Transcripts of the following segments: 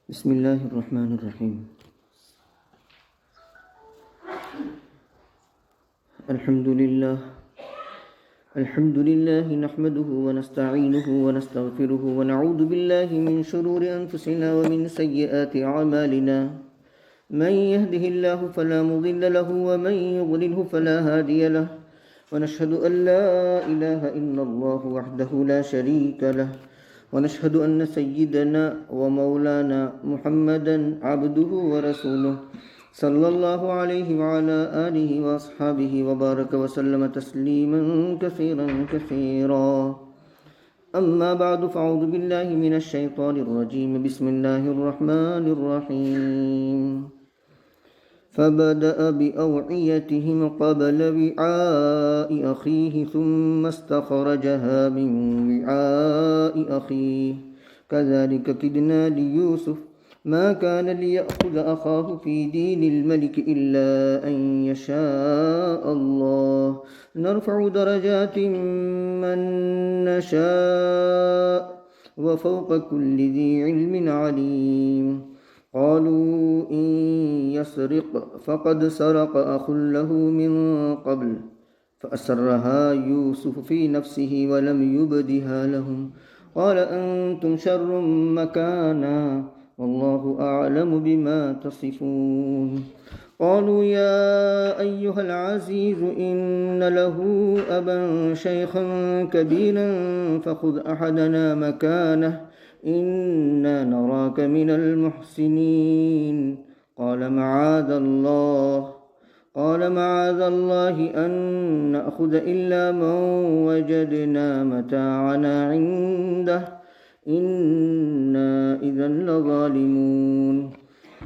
بسم اللہ الرحمن الرحیم. الحمد للہ نحمده ونستعینه ونستغفره ونعوذ باللہ من شرور انفسنا ومن سیئات اعمالنا. من يهده الله فلا مضل له ومن يضلله فلا هادي له. ونشهد أن لا إله إلا الله وحده لا شريك له. ونشهد أن سيدنا ومولانا محمدا عبده ورسوله صلى الله عليه وعلى آله وأصحابه وبارك وسلم تسليما كثيرا كثيرا. أما بعد فأعوذ بالله من الشيطان الرجيم. بسم الله الرحمن الرحيم. فبدأ بأوعيتهم قبل وعاء أخيه ثم استخرجها من وعاء أخيه كذلك كدنا ليوسف ما كان ليأخذ أخاه في دين الملك إلا أن يشاء الله نرفع درجات من نشاء وفوق كل ذي علم عليم. قالوا إن يسرق فقد سرق أخ له من قبل فأسرها يوسف في نفسه ولم يبدها لهم قال أنتم شر مكانا والله أعلم بما تصفون. قالوا يا أيها العزيز إن له أبا شيخا كبيرا فخذ أحدنا مكانه إنا نراك من المحسنين. قال معاذ الله أن نأخذ إلا من وجدنا متاعنا عنده إنا إذا لظالمون.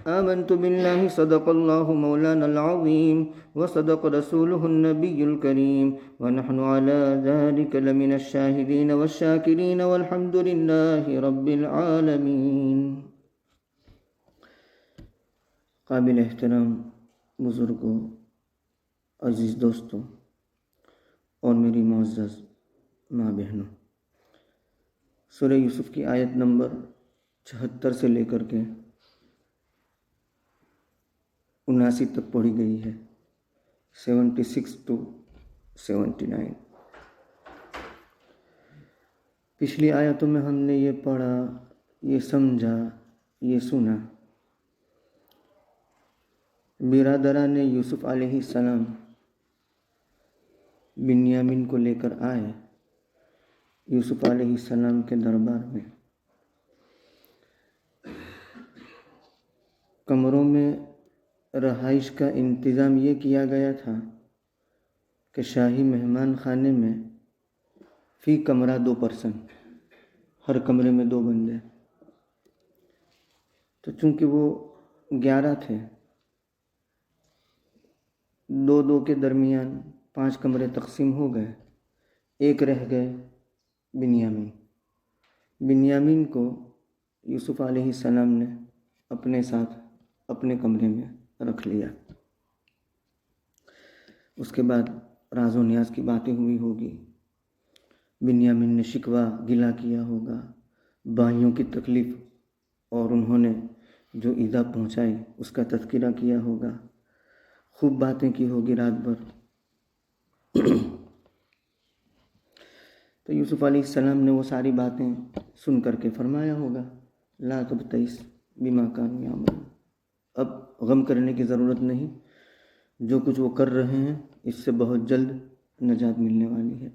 آمنت بالله صدق الله مولانا العظيم وصدق رسوله النبي الكريم ونحن على ذلك لمن الشاهدين والشاكرين والحمد لله رب العالمين. قابل احترام بزرگوں، عزیز دوستوں اور میری معزز ماں بہنوں، سورہ یوسف کی آیت نمبر 76 سے لے کر کے 79 تک پڑھی گئی ہے. 76 to 79. پچھلی آیتوں میں ہم نے یہ پڑھا، یہ سمجھا، یہ سنا. برادران یوسف علیہ السلام بنیامین کو لے کر آئے یوسف علیہ السلام کے دربار میں. کمروں میں رہائش کا انتظام یہ کیا گیا تھا کہ شاہی مہمان خانے میں فی کمرہ 2 پرسن، ہر کمرے میں 2 بندے. تو چونکہ وہ 11 تھے، 2 کے درمیان 5 کمرے تقسیم ہو گئے. ایک رہ گئے بنیامین کو یوسف علیہ السلام نے اپنے ساتھ اپنے کمرے میں رکھ لیا. اس کے بعد راز و نیاز کی باتیں ہوئی ہوگی. بنیامین نے شکوہ گلا کیا ہوگا، بھائیوں کی تکلیف اور انہوں نے جو ایذا پہنچائی اس کا تذکرہ کیا ہوگا. خوب باتیں کی ہوگی رات بھر. تو یوسف علیہ السلام نے وہ ساری باتیں سن کر کے فرمایا ہوگا لا تبتئس بما كانوا يعملون، اب غم کرنے کی ضرورت نہیں، جو کچھ وہ کر رہے ہیں اس سے بہت جلد نجات ملنے والی ہے.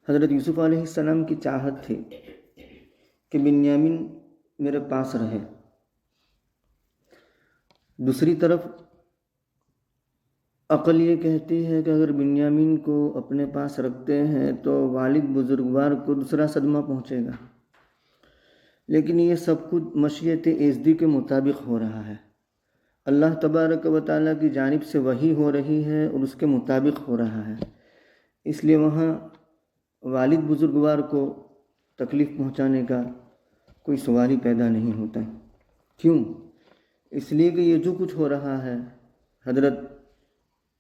حضرت یوسف علیہ السلام کی چاہت تھی کہ بنیامین میرے پاس رہے. دوسری طرف عقل یہ کہتی ہے کہ اگر بنیامین کو اپنے پاس رکھتے ہیں تو والد بزرگوار کو دوسرا صدمہ پہنچے گا. لیکن یہ سب کچھ مشیت ایزدی کے مطابق ہو رہا ہے. اللہ تبارک و تعالیٰ کی جانب سے وحی ہو رہی ہے اور اس کے مطابق ہو رہا ہے. اس لیے وہاں والد بزرگوار کو تکلیف پہنچانے کا کوئی سوال ہی پیدا نہیں ہوتا. کیوں؟ اس لیے کہ یہ جو کچھ ہو رہا ہے، حضرت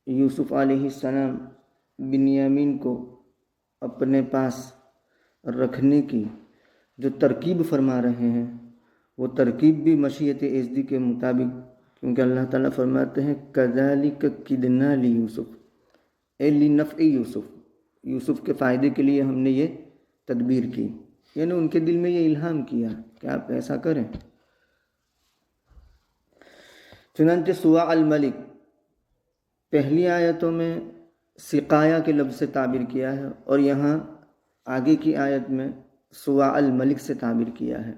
یوسف علیہ السلام بنیامین کو اپنے پاس رکھنے کی جو ترکیب فرما رہے ہیں وہ ترکیب بھی مشیت ایزدی کے مطابق، کیونکہ اللہ تعالیٰ فرماتے ہیں کذالک کدنا لیوسف، اے لنفع یوسف، یوسف کے فائدے کے لیے ہم نے یہ تدبیر کی، یعنی ان کے دل میں یہ الہام کیا کہ آپ ایسا کریں۔ چنانچہ سواء الملک پہلی آیتوں میں سقایا کے لفظ سے تعبیر کیا ہے، اور یہاں آگے کی آیت میں سواء الملک سے تعبیر کیا ہے۔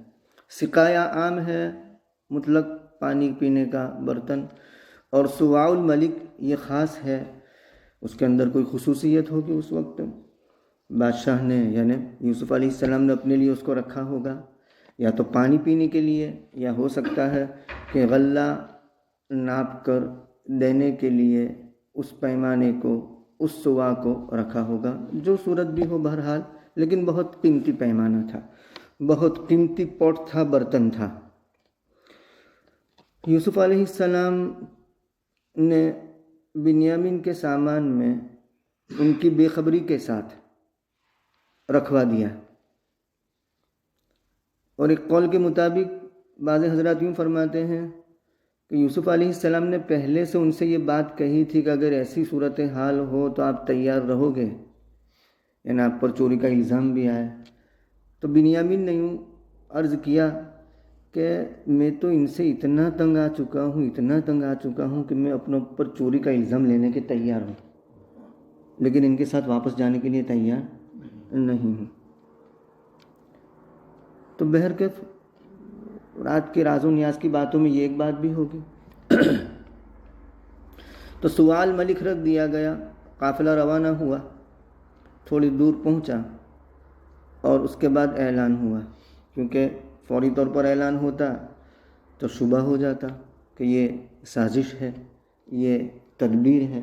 سقایا عام ہے، مطلق پانی پینے کا برتن، اور سواء الملک یہ خاص ہے، اس کے اندر کوئی خصوصیت ہوگی۔ اس وقت بادشاہ نے یعنی یوسف علیہ السلام نے اپنے لیے اس کو رکھا ہوگا، یا تو پانی پینے کے لیے، یا ہو سکتا ہے کہ غلہ ناپ کر دینے کے لیے اس پیمانے کو، اس سوا کو رکھا ہوگا، جو صورت بھی ہو بہرحال، لیکن بہت قیمتی پیمانہ تھا، بہت قیمتی پوٹ تھا، برتن تھا۔ یوسف علیہ السلام نے بنیامین کے سامان میں ان کی بے خبری کے ساتھ رکھوا دیا، اور ایک قول کے مطابق بعض حضرات یوں فرماتے ہیں کہ یوسف علیہ السلام نے پہلے سے ان سے یہ بات کہی تھی کہ اگر ایسی صورتحال ہو تو آپ تیار رہو گے، یعنی آپ پر چوری کا الزام بھی آئے۔ تو بنیامین نے یوں عرض کیا کہ میں تو ان سے اتنا تنگ آ چکا ہوں، اتنا تنگ آ چکا ہوں کہ میں اپنے اوپر چوری کا الزام لینے کے تیار ہوں، لیکن ان کے ساتھ واپس جانے کے لیے تیار نہیں ہوں۔ تو بہرکیف رات کے راز و نیاز کی باتوں میں یہ ایک بات بھی ہوگی۔ تو سواء الملک رکھ دیا گیا، قافلہ روانہ ہوا، تھوڑی دور پہنچا، اور اس کے بعد اعلان ہوا، کیونکہ فوری طور پر اعلان ہوتا تو شبہ ہو جاتا کہ یہ سازش ہے، یہ تدبیر ہے،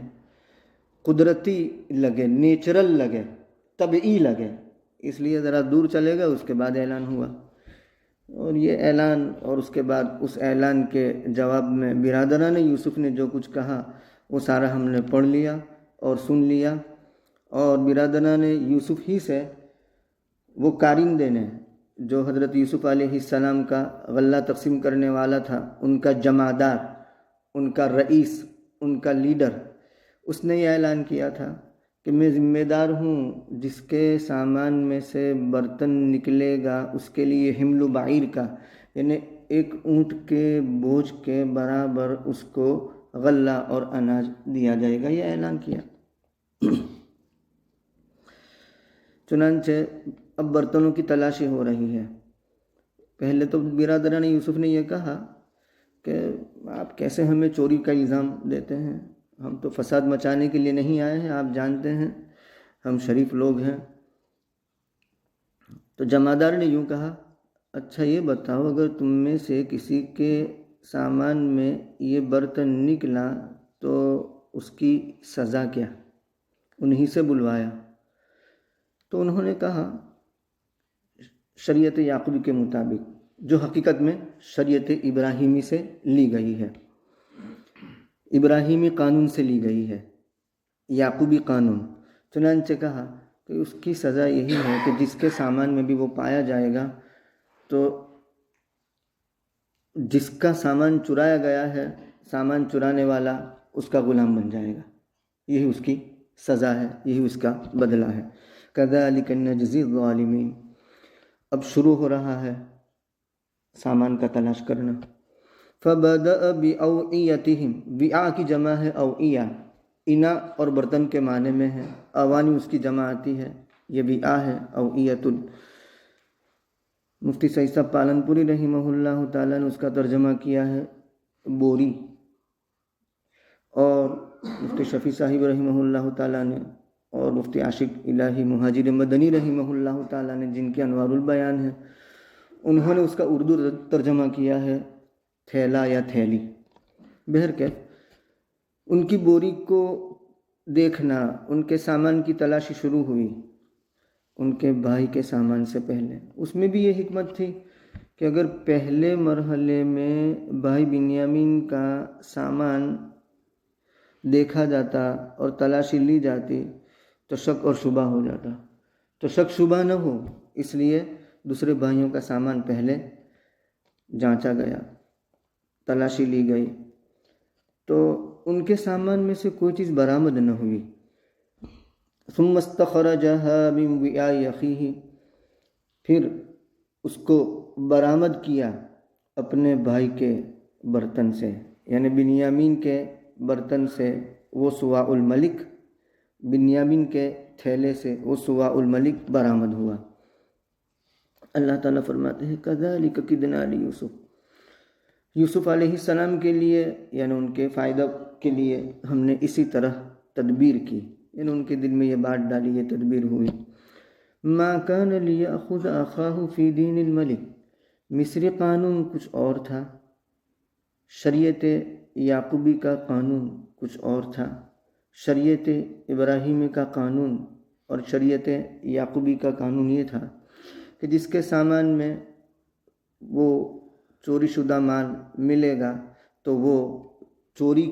قدرتی لگے، نیچرل لگے، طبعی لگے، اس لیے ذرا دور چلے گئے، اس کے بعد اعلان ہوا۔ اور یہ اعلان، اور اس کے بعد اس اعلان کے جواب میں برادران یوسف نے جو کچھ کہا وہ سارا ہم نے پڑھ لیا اور سن لیا، اور برادران یوسف ہی سے وہ کارندے نے جو حضرت یوسف علیہ السلام کا غلہ تقسیم کرنے والا تھا، ان کا جمعدار، ان کا رئیس، ان کا لیڈر، اس نے یہ اعلان کیا تھا کہ میں ذمہ دار ہوں، جس کے سامان میں سے برتن نکلے گا اس کے لیے حمل بعیر کا، یعنی ایک اونٹ کے بوجھ کے برابر اس کو غلہ اور اناج دیا جائے گا، یہ اعلان کیا۔ چنانچہ اب برتنوں کی تلاشی ہو رہی ہے۔ پہلے تو برادران یوسف نے یہ کہا کہ آپ کیسے ہمیں چوری کا الزام دیتے ہیں، ہم تو فساد مچانے کے لیے نہیں آئے ہیں، آپ جانتے ہیں ہم شریف لوگ ہیں۔ تو جمعدار نے یوں کہا، اچھا یہ بتاؤ، اگر تم میں سے کسی کے سامان میں یہ برتن نکلا تو اس کی سزا کیا؟ انہی سے بلوایا۔ تو انہوں نے کہا شریعت یعقوبی کے مطابق، جو حقیقت میں شریعت ابراہیمی سے لی گئی ہے، ابراہیمی قانون سے لی گئی ہے، یعقوبی قانون۔ چنانچہ کہا کہ اس کی سزا یہی ہے کہ جس کے سامان میں بھی وہ پایا جائے گا تو جس کا سامان چرایا گیا ہے، سامان چرانے والا اس کا غلام بن جائے گا، یہی اس کی سزا ہے، یہی اس کا بدلہ ہے۔ کذالک نجزی الظالمین۔ اب شروع ہو رہا ہے سامان کا تلاش کرنا۔ فبدأ بأوعیتہم، وعاء کی جمع ہے اوعیہ، انا اور برتن کے معنی میں ہے، اوانی اس کی جمع آتی ہے، یہ وعاء ہے، اوعیت۔ مفتی سعید صاحب پالن پوری رحمہ اللہ تعالیٰ نے اس کا ترجمہ کیا ہے بوری، اور مفتی شفیع صاحب رحمہ اللہ تعالیٰ نے، اور مفتی عاشق الہی مہاجر مدنی رحمہ اللہ تعالیٰ نے، جن کے انوار البیان ہے، انہوں نے اس کا اردو ترجمہ کیا ہے تھیلا یا تھیلی۔ بہرکیف ان کی بوری کو دیکھنا، ان کے سامان کی تلاشی شروع ہوئی ان کے بھائی کے سامان سے پہلے۔ اس میں بھی یہ حکمت تھی کہ اگر پہلے مرحلے میں بھائی بنیامین کا سامان دیکھا جاتا اور تلاشی لی جاتی تو شک اور شبہ ہو جاتا تو شک شبہ نہ ہو، اس لیے دوسرے بھائیوں کا سامان پہلے جانچا گیا، تلاشی لی گئی، تو ان کے سامان میں سے کوئی چیز برآمد نہ ہوئی۔ ثم استخرجها من وعاء اخیہ، پھر اس کو برآمد کیا اپنے بھائی کے برتن سے، یعنی بنیامین کے برتن سے وہ سواء الملک، بنیامین کے تھیلے سے وہ سواء الملک برآمد ہوا۔ اللہ تعالیٰ فرماتے ہیں کذالک کدنا لیوسف، یوسف علیہ السلام کے لیے یعنی ان کے فائدہ کے لیے ہم نے اسی طرح تدبیر کی، یعنی ان کے دل میں یہ بات ڈالی، یہ تدبیر ہوئی۔ ما کان لیأخذ اخاہ فی دین الملک، مصری قانون کچھ اور تھا، شریعت یعقوبی کا قانون کچھ اور تھا۔ شریعت ابراہیمی کا قانون اور شریعت یعقوبی کا قانون یہ تھا کہ جس کے سامان میں وہ چوری شدہ مال ملے گا تو وہ چوری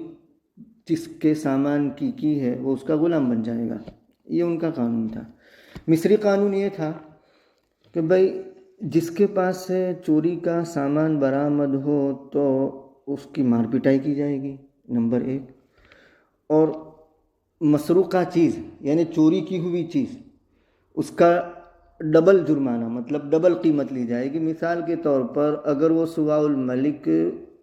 جس کے سامان کی ہے وہ اس کا غلام بن جائے گا، یہ ان کا قانون تھا۔ مصری قانون یہ تھا کہ بھائی جس کے پاس سے چوری کا سامان برآمد ہو تو اس کی مار پٹائی کی جائے گی، نمبر ایک، اور مسروقہ چیز یعنی چوری کی ہوئی چیز اس کا ڈبل جرمانہ، مطلب ڈبل قیمت لی جائے گی۔ مثال کے طور پر اگر وہ سواء الملک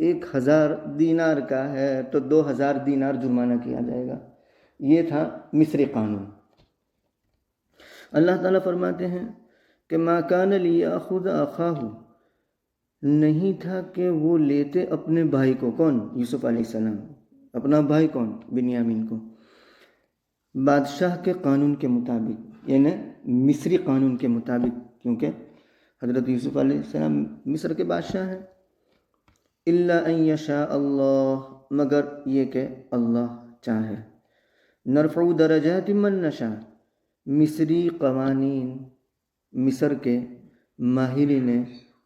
1000 دینار کا ہے تو 2000 دینار جرمانہ کیا جائے گا، یہ تھا مصری قانون۔ اللہ تعالیٰ فرماتے ہیں کہ ما کان لیأخذ اخاہ، نہیں تھا کہ وہ لیتے اپنے بھائی کو، کون؟ یوسف علیہ السلام، اپنا بھائی کون؟ بنیامین کو، بادشاہ کے قانون کے مطابق، یعنی مصری قانون کے مطابق، کیونکہ حضرت یوسف علیہ السلام مصر کے بادشاہ ہیں۔ الا ان یشاء اللہ، مگر یہ کہ اللہ چاہے۔ نرفع درجات من نشاء، مصری قوانین مصر کے ماہرین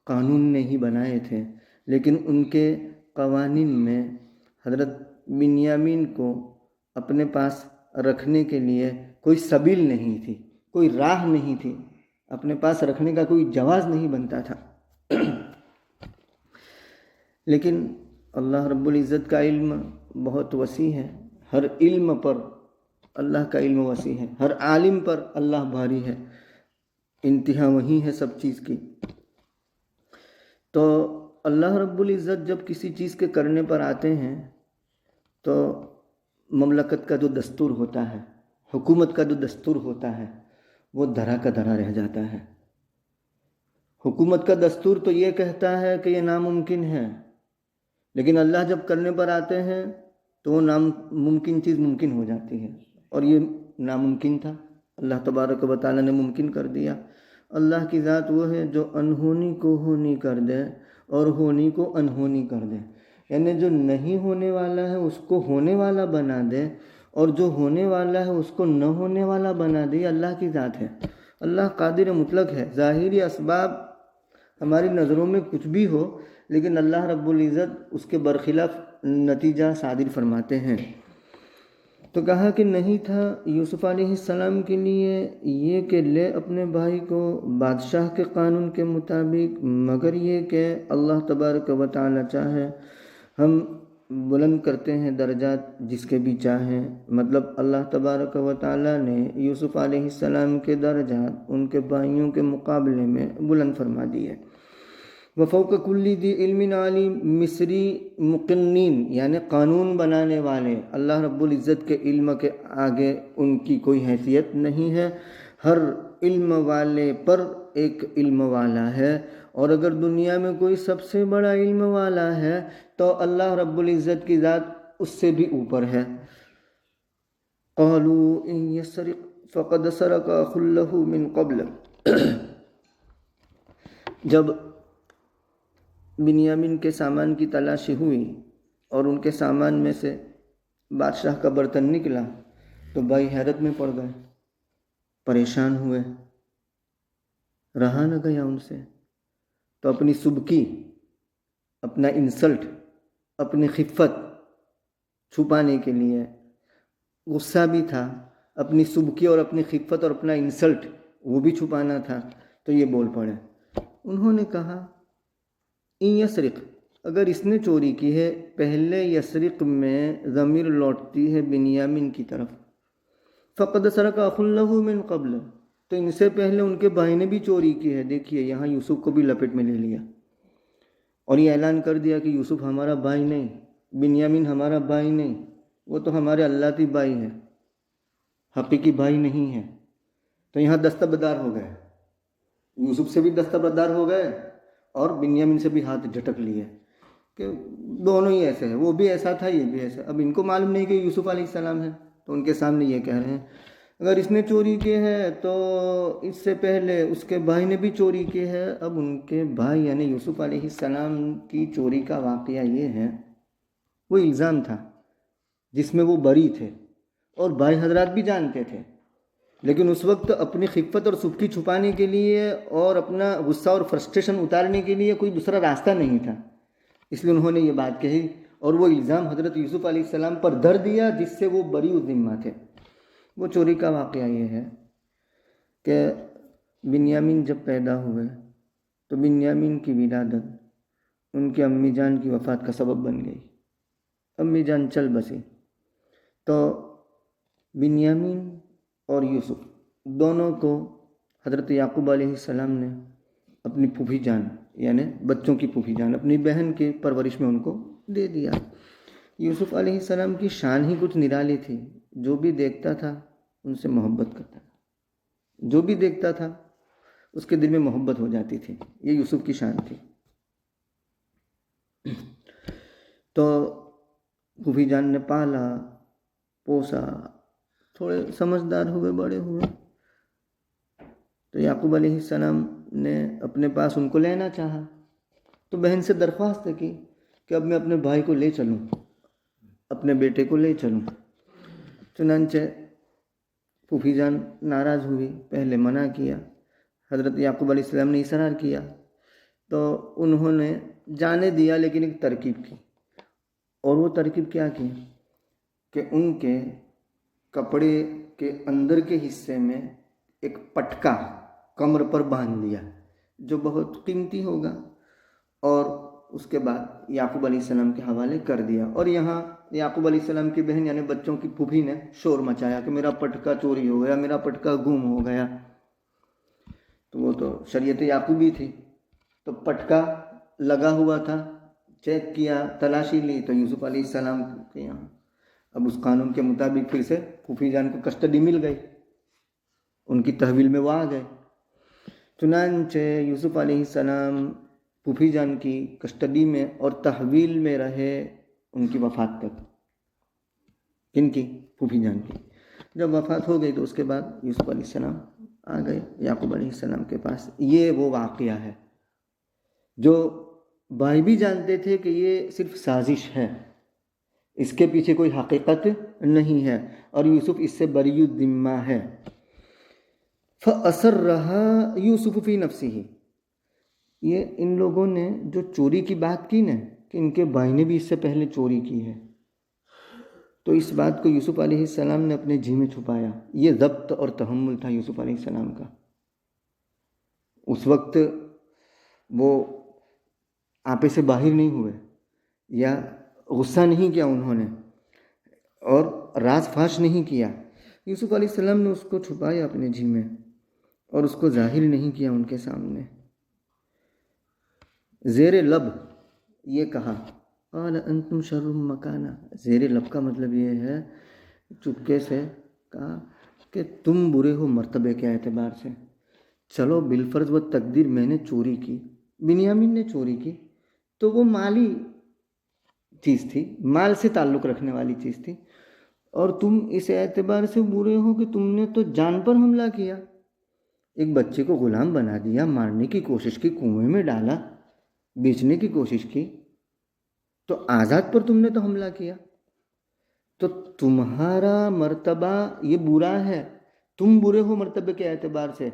قانون نہیں بنائے تھے، لیکن ان کے قوانین میں حضرت بنیامین کو اپنے پاس رکھنے کے لیے کوئی سبیل نہیں تھی، کوئی راہ نہیں تھی، اپنے پاس رکھنے کا کوئی جواز نہیں بنتا تھا۔ لیکن اللہ رب العزت کا علم بہت وسیع ہے، ہر علم پر اللہ کا علم وسیع ہے، ہر عالم پر اللہ بھاری ہے، انتہا وہی ہے سب چیز کی۔ تو اللہ رب العزت جب کسی چیز کے کرنے پر آتے ہیں تو مملکت کا جو دستور ہوتا ہے، حکومت کا جو دستور ہوتا ہے وہ دھرا کا دھرا رہ جاتا ہے۔ حکومت کا دستور تو یہ کہتا ہے کہ یہ ناممکن ہے، لیکن اللہ جب کرنے پر آتے ہیں تو وہ ناممکن چیز ممکن ہو جاتی ہے، اور یہ ناممکن تھا، اللہ تبارک و تعالیٰ نے ممکن کر دیا۔ اللہ کی ذات وہ ہے جو انہونی کو ہونی کر دے اور ہونی کو انہونی کر دے، یعنی جو نہیں ہونے والا ہے اس کو ہونے والا بنا دے اور جو ہونے والا ہے اس کو نہ ہونے والا بنا دے، اللہ کی ذات ہے۔ اللہ قادر مطلق ہے، ظاہری اسباب ہماری نظروں میں کچھ بھی ہو لیکن اللہ رب العزت اس کے برخلاف نتیجہ صادر فرماتے ہیں۔ تو کہا کہ نہیں تھا یوسف علیہ السلام کے لیے یہ کہ لے اپنے بھائی کو بادشاہ کے قانون کے مطابق، مگر یہ کہ اللہ تبارک و تعالی چاہے، ہم بلند کرتے ہیں درجات جس کے بھی چاہیں، مطلب اللہ تبارک و تعالی نے یوسف علیہ السلام کے درجات ان کے بھائیوں کے مقابلے میں بلند فرما دیے۔ وفوق کل ذی علم علیم، مصری مقنین یعنی قانون بنانے والے اللہ رب العزت کے علم کے آگے ان کی کوئی حیثیت نہیں ہے، ہر علم والے پر ایک علم والا ہے، اور اگر دنیا میں کوئی سب سے بڑا علم والا ہے تو اللہ رب العزت کی ذات اس سے بھی اوپر ہے۔ قالوا ان یسرق فقد سرق اخ له من قبل، جب بنیامین کے سامان کی تلاشی ہوئی اور ان کے سامان میں سے بادشاہ کا برتن نکلا تو بھائی حیرت میں پڑ گئے، پریشان ہوئے، رہا نہ گیا ان سے، تو اپنی سبکی، اپنا انسلٹ، اپنی خفت چھپانے کے لیے، غصہ بھی تھا، اپنی سبکی اور اپنی خفت اور اپنا انسلٹ وہ بھی چھپانا تھا، تو یہ بول پڑے۔ انہوں نے کہا ان یسرق، اگر اس نے چوری کی ہے، پہلے یسرق میں ضمیر لوٹتی ہے بنیامین کی طرف، فقد سرق اخ له من قبل، تو ان سے پہلے ان کے بھائی نے بھی چوری کی ہے۔ دیکھیے یہاں یوسف کو بھی لپیٹ میں لے لیا اور یہ اعلان کر دیا کہ یوسف ہمارا بھائی نہیں، بنیامین ہمارا بھائی نہیں، وہ تو ہمارے اللہتی بھائی ہے، حقیقی بھائی نہیں ہے۔ تو یہاں دستبردار ہو گئے، یوسف سے بھی دستبردار ہو گئے اور بنیامین سے بھی ہاتھ جھٹک لیے کہ دونوں ہی ایسے ہیں، وہ بھی ایسا تھا یہ بھی ایسا۔ اب ان کو معلوم نہیں کہ یوسف علیہ السلام ہے، تو ان کے سامنے یہ کہہ رہے ہیں اگر اس نے چوری کی ہے تو اس سے پہلے اس کے بھائی نے بھی چوری کی ہے۔ اب ان کے بھائی یعنی یوسف علیہ السلام کی چوری کا واقعہ یہ ہے، وہ الزام تھا جس میں وہ بری تھے اور بھائی حضرات بھی جانتے تھے، لیکن اس وقت اپنی خفت اور سبکی چھپانے کے لیے اور اپنا غصہ اور فرسٹریشن اتارنے کے لیے کوئی دوسرا راستہ نہیں تھا، اس لیے انہوں نے یہ بات کہی اور وہ الزام حضرت یوسف علیہ السلام پر دھر دیا جس سے وہ بری الذمہ تھے۔ وہ چوری کا واقعہ یہ ہے کہ بنیامین جب پیدا ہوئے تو بنیامین کی ولادت ان کے امی جان کی وفات کا سبب بن گئی، امی جان چل بسی، تو بنیامین اور یوسف دونوں کو حضرت یعقوب علیہ السلام نے اپنی پھوپھی جان یعنی بچوں کی پھوپھی جان اپنی بہن کی پرورش میں ان کو دے دیا۔ یوسف علیہ السلام کی شان ہی کچھ نرالی تھی، جو بھی دیکھتا تھا ان سے محبت کرتا تھا، جو بھی دیکھتا تھا اس کے دل میں محبت ہو جاتی تھی، یہ یوسف کی شان تھی۔ تو پھوپھی جان نے پالا پوسا، تھوڑے سمجھدار ہوئے، بڑے ہوئے، تو یعقوب علیہ السلام نے اپنے پاس ان کو لینا چاہا، تو بہن سے درخواست کی کہ اب میں اپنے بھائی کو لے چلوں، اپنے بیٹے کو لے چلوں۔ چنانچہ پھوپھی جان ناراض ہوئی، پہلے منع کیا، حضرت یعقوب علیہ السلام نے اصرار کیا تو انہوں نے جانے دیا، لیکن ایک ترکیب کی، اور وہ ترکیب کیا کی کہ ان کے کپڑے کے اندر کے حصے میں ایک پٹکا کمر پر باندھ دیا جو بہت قیمتی ہوگا، اور اس کے بعد یعقوب علیہ السلام کے حوالے کر دیا۔ اور یہاں یعقوب علیہ السلام کی بہن یعنی بچوں کی پھوپھی نے شور مچایا کہ میرا پٹکا چوری ہو گیا، میرا پٹکا گم ہو گیا۔ تو وہ تو شریعت یعقوبی تھی، تو پٹکا لگا ہوا تھا، چیک کیا، تلاشی لی تو یوسف علیہ السلام کے یہاں، اب اس قانون کے مطابق پھر سے پھوپھی جان کو کسٹڈی مل گئی، ان کی تحویل میں وہ آ گئے۔ چنانچہ یوسف علیہ السلام پھوپھی جان کی کسٹڈی میں اور تحویل میں رہے ان کی وفات تک۔ کن کی؟ پھوپھی جان کی۔ جب وفات ہو گئی تو اس کے بعد یوسف علیہ السلام آ گئے یعقوب علیہ السلام کے پاس۔ یہ وہ واقعہ ہے جو بھائی بھی جانتے تھے کہ یہ صرف سازش ہے، اس کے پیچھے کوئی حقیقت نہیں ہے، اور یوسف اس سے بری الذمہ ہے۔ فَأَسَرَّهَا يُوسُفُ فِي نَفْسِهِ، یہ ان لوگوں نے جو چوری کی بات کی نا کہ ان کے بھائی نے بھی اس سے پہلے چوری کی ہے، تو اس بات کو یوسف علیہ السلام نے اپنے جی میں چھپایا۔ یہ ضبط اور تحمل تھا یوسف علیہ السلام کا۔ اس وقت وہ آپے سے باہر نہیں ہوئے یا غصہ نہیں کیا انہوں نے اور راز فاش نہیں کیا۔ یوسف علیہ السلام نے اس کو چھپایا اپنے جی میں اور اس کو ظاہر نہیں کیا ان کے سامنے۔ زیر لب یہ کہا قال انتم شر مکانا، زیر لب کا مطلب یہ ہے چپکے سے کہا کہ تم برے ہو مرتبے کے اعتبار سے۔ چلو بالفرض و تقدیر میں نے چوری کی، بنیامین نے چوری کی، تو وہ مالی چیز تھی، مال سے تعلق رکھنے والی چیز تھی، اور تم اس اعتبار سے برے ہو کہ تم نے تو جان پر حملہ کیا، ایک بچے کو غلام بنا دیا، مارنے کی کوشش کی، کنویں میں ڈالا، بیچنے کی کوشش کی، تو آزاد پر تم نے تو حملہ کیا، تو تمہارا مرتبہ یہ برا ہے، تم برے ہو مرتبے کے اعتبار سے۔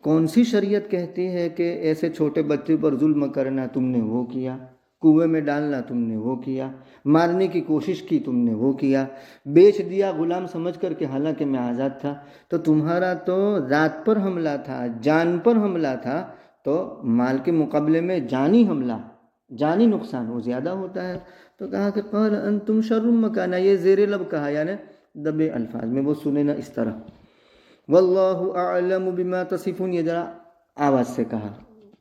کون سی شریعت کہتی ہے کہ ایسے چھوٹے بچے پر ظلم کرنا تم نے وہ کیا؟ کنویں میں ڈالنا تم نے وہ کیا، مارنے کی کوشش کی تم نے وہ کیا، بیچ دیا غلام سمجھ کر کہ حالانکہ میں آزاد تھا۔ تو تمہارا تو ذات پر حملہ تھا، جان پر حملہ تھا، تو مال کے مقابلے میں جانی حملہ، جانی نقصان وہ زیادہ ہوتا ہے۔ تو کہا کہ قال انتم شر مکانا، یہ زیر لب کہا، یعنی دبے الفاظ میں، وہ سنے نہ اس طرح۔ واللہ اعلم بما تصفون، یہ ذرا آواز سے کہا،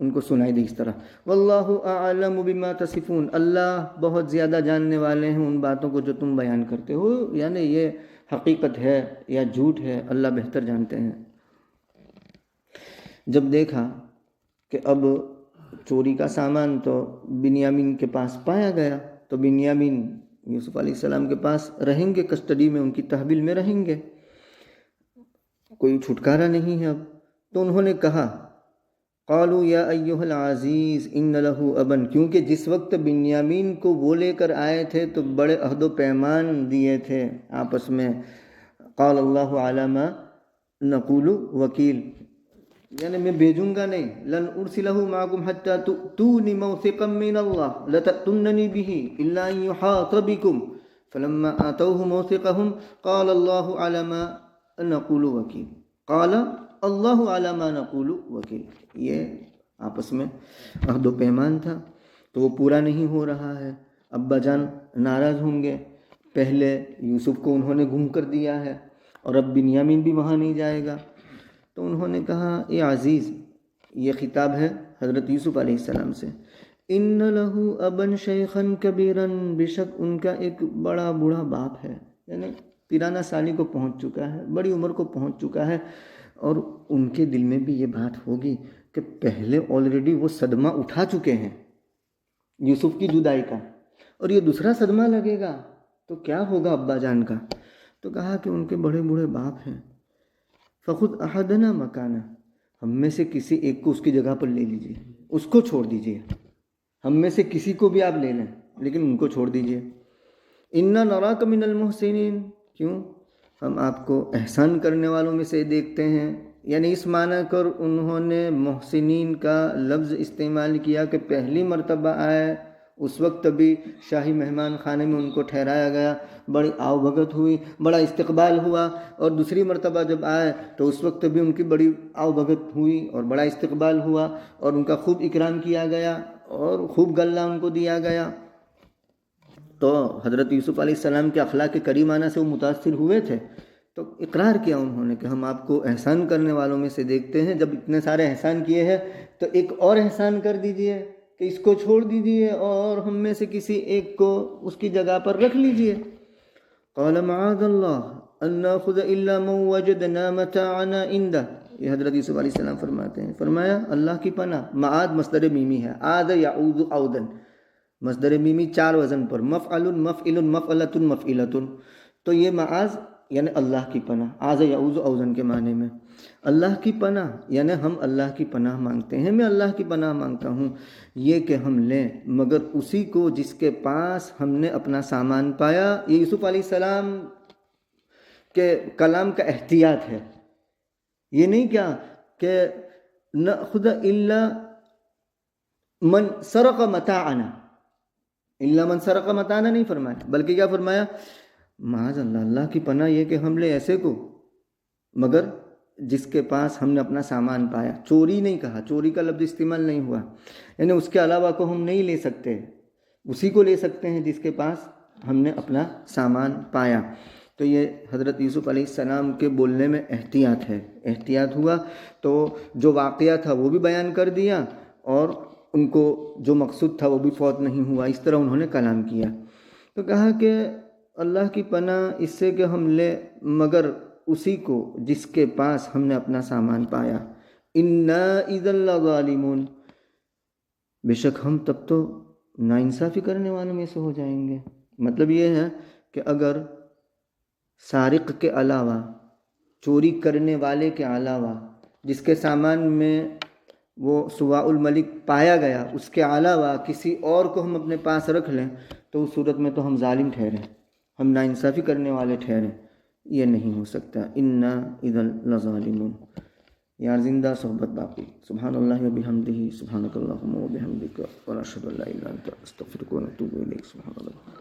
ان کو سنائی دی اس طرح، واللہ اعلم بما تصفون، اللہ بہت زیادہ جاننے والے ہیں ان باتوں کو جو تم بیان کرتے ہو، یعنی یہ حقیقت ہے یا جھوٹ ہے، اللہ بہتر جانتے ہیں۔ جب دیکھا کہ اب چوری کا سامان تو بنیامین کے پاس پایا گیا، تو بنیامین یوسف علیہ السلام کے پاس رہیں گے، کسٹڈی میں، ان کی تحویل میں رہیں گے، کوئی چھٹکارا نہیں ہے اب۔ تو انہوں نے کہا قالوا یا ایھا العزیز ان لہ ابن، کیونکہ جس وقت بنیامین کو وہ لے کر آئے تھے تو بڑے عہد و پیمان دیے تھے آپس میں، قال اللہ علی ما نقول وکیل، یعنی میں بھیجوں گا نہیں، لن ارسلہ معکم حتی تؤتونی موثقا من اللہ لتأتوننی بہ الا ان یحاط بکم، فلما آتوہ موثقہم قال اللہ علی ما نقول وکیل، قال اللہ علی ما نقول وکیل۔ یہ آپس میں عہد و پیمان تھا، تو وہ پورا نہیں ہو رہا ہے۔ ابا جان ناراض ہوں گے، پہلے یوسف کو انہوں نے گم کر دیا ہے اور اب بنیامین بھی وہاں نہیں جائے گا۔ تو انہوں نے کہا اے عزیز، یہ خطاب ہے حضرت یوسف علیہ السلام سے، ان لہ ابن شیخا کبیرا، بے شک ان کا ایک بڑا بوڑھا باپ ہے، یعنی پیرانہ سالی کو پہنچ چکا ہے، بڑی عمر کو پہنچ چکا ہے، اور ان کے دل میں بھی یہ بات ہوگی کہ پہلے آلریڈی وہ صدمہ اٹھا چکے ہیں یوسف کی جدائی کا، اور یہ دوسرا صدمہ لگے گا تو کیا ہوگا ابا جان کا۔ تو کہا کہ ان کے بڑے بوڑھے باپ ہیں، فخذ احدنا مکانہ، ہم میں سے کسی ایک کو اس کی جگہ پر لے لیجئے، اس کو چھوڑ دیجئے، ہم میں سے کسی کو بھی آپ لے لیں لیکن ان کو چھوڑ دیجئے۔ انا نراک من المحسنین، کیوں؟ ہم آپ کو احسان کرنے والوں میں سے دیکھتے ہیں، یعنی اس معنی کر انہوں نے محسنین کا لفظ استعمال کیا کہ پہلی مرتبہ آئے اس وقت بھی شاہی مہمان خانے میں ان کو ٹھہرایا گیا، بڑی آؤ بھگت ہوئی، بڑا استقبال ہوا، اور دوسری مرتبہ جب آئے تو اس وقت بھی ان کی بڑی آؤ بھگت ہوئی اور بڑا استقبال ہوا، اور ان کا خوب اکرام کیا گیا اور خوب غلہ ان کو دیا گیا۔ تو حضرت یوسف علیہ السلام کے اخلاق کریمانہ سے وہ متاثر ہوئے تھے، تو اقرار کیا انہوں نے کہ ہم آپ کو احسان کرنے والوں میں سے دیکھتے ہیں، جب اتنے سارے احسان کیے ہیں تو ایک اور احسان کر دیجئے کہ اس کو چھوڑ دیجئے اور ہم میں سے کسی ایک کو اس کی جگہ پر رکھ لیجئے۔ قال معاذ اللہ ان ناخذ الا من وجدنا متاعنا عنده، یہ حضرت یوسف علیہ السلام فرماتے ہیں، فرمایا اللہ کی پناہ، معاذ مصدر میمی ہے، عاد یعوذ عودن، مصدر میمی 4 وزن پر، مفعل مفعل مفعلۃ مفعلۃ، تو یہ معاذ یعنی اللہ کی پناہ، عاذ یعوذ عوذن کے معنی میں اللہ کی پناہ، یعنی ہم اللہ کی پناہ مانگتے ہیں، میں اللہ کی پناہ مانگتا ہوں یہ کہ ہم لیں مگر اسی کو جس کے پاس ہم نے اپنا سامان پایا۔ یہ یوسف علیہ السلام کے کلام کا احتیاط ہے، یہ نہیں کیا کہ نأخذ الا من سرق متاعنا، الا من سرق متاعنا نہیں فرمایا، بلکہ کیا فرمایا، معاذ اللہ، اللہ کی پناہ یہ کہ ہم لے ایسے کو مگر جس کے پاس ہم نے اپنا سامان پایا، چوری نہیں کہا، چوری کا لفظ استعمال نہیں ہوا، یعنی اس کے علاوہ کو ہم نہیں لے سکتے، اسی کو لے سکتے ہیں جس کے پاس ہم نے اپنا سامان پایا۔ تو یہ حضرت یوسف علیہ السلام کے بولنے میں احتیاط ہے، احتیاط ہوا تو جو واقعہ تھا وہ بھی بیان کر دیا اور ان کو جو مقصود تھا وہ بھی فوت نہیں ہوا، اس طرح انہوں نے کلام کیا۔ تو کہا کہ اللہ کی پناہ اس سے کہ ہم لے مگر اسی کو جس کے پاس ہم نے اپنا سامان پایا، انا اذا لظالمون، بے شک ہم تب تو ناانصافی کرنے والوں میں سے ہو جائیں گے۔ مطلب یہ ہے کہ اگر سارق کے علاوہ، چوری کرنے والے کے علاوہ، جس کے سامان میں وہ سواء الملک پایا گیا، اس کے علاوہ کسی اور کو ہم اپنے پاس رکھ لیں تو اس صورت میں تو ہم ظالم ٹھہریں، ہم ناانصافی کرنے والے ٹھہریں، یہ نہیں ہو سکتا۔ انا اذا لظالمون، یار زندہ صحبت باقی. سبحان اللہ و بحمدہ سبحانک اللہم و بحمدک ونشہد ان لا الہ الا انت استغفرک و اتوب الیک. سبحان اللہ.